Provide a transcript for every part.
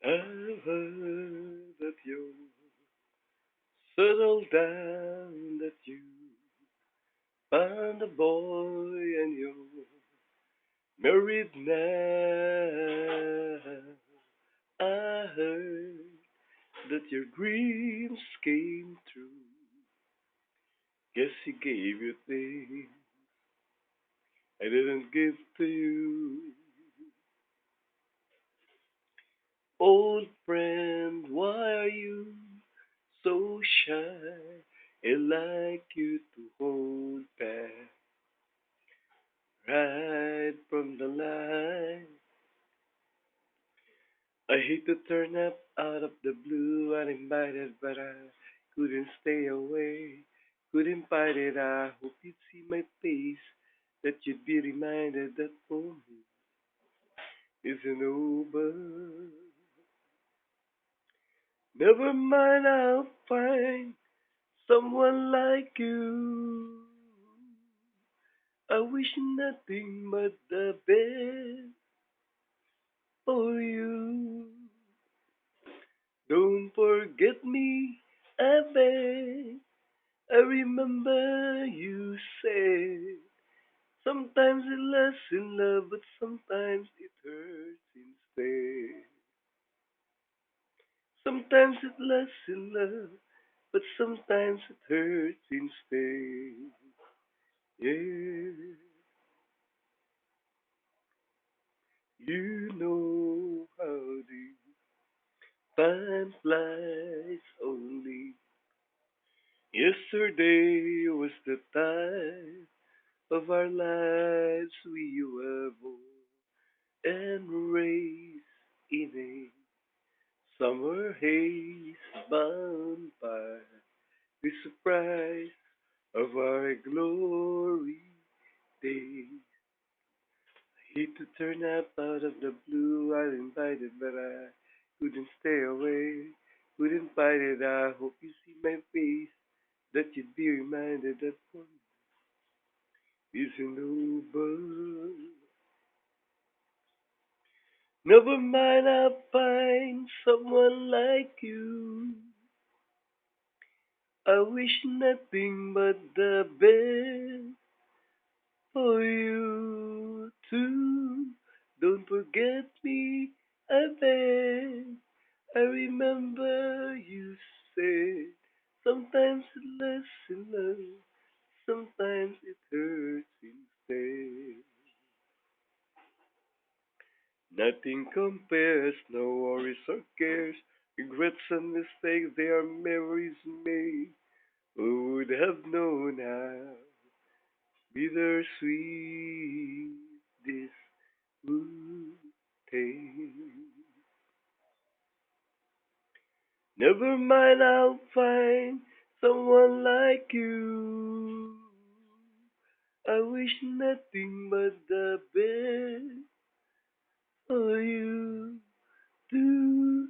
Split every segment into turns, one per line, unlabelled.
I've heard that you settled down, that you found a boy and you're married now. I heard that your dreams came true. Guess he gave you things I didn't give to you. Old friend, why are you so shy? I like you to hold back right from the line. I hate to turn up out of the blue uninvited, but I couldn't stay away. Couldn't fight it. I hope you'd see my face, that you'd be reminded that for me isn't over. Never mind, I'll find someone like you. I wish nothing but the best for you. Don't forget me, I beg. I remember you said sometimes it lasts in love, but sometimes it hurts instead. Sometimes it lasts in love, but sometimes it hurts instead. Yeah, you know how the time flies only. Yesterday was the time of our lives we were born and raised in a summer haze bound by the surprise of our glory days. I hate to turn up out of the blue, I invited, but I couldn't stay away. Couldn't fight it, I hope you see my face, that you'd be reminded that one isn't over. Never mind, I'll find someone like you. I wish nothing but the best for you too. Don't forget me, I beg. I remember you said sometimes it lasts in love, sometimes it hurts instead. Nothing compares, no worries or cares, regrets and mistakes, they are memories made. Who would have known how bittersweet this would taste? Never mind, I'll find someone like you. I wish nothing but the best for you too.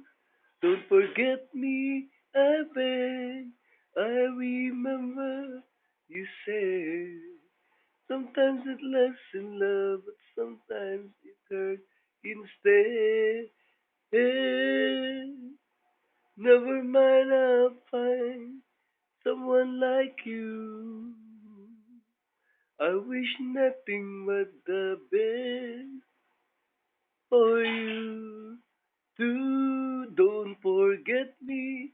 Don't forget me, I beg. I remember you said sometimes it lasts in love, but sometimes it hurts instead. Never mind, I'll find someone like you. I wish nothing but the best for you too. Don't forget me,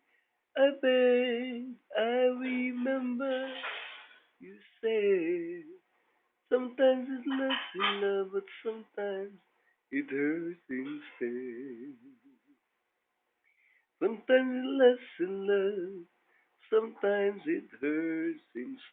I beg. I remember you said sometimes it lasts in love, but sometimes it hurts instead. Sometimes it lasts in love, sometimes it hurts instead.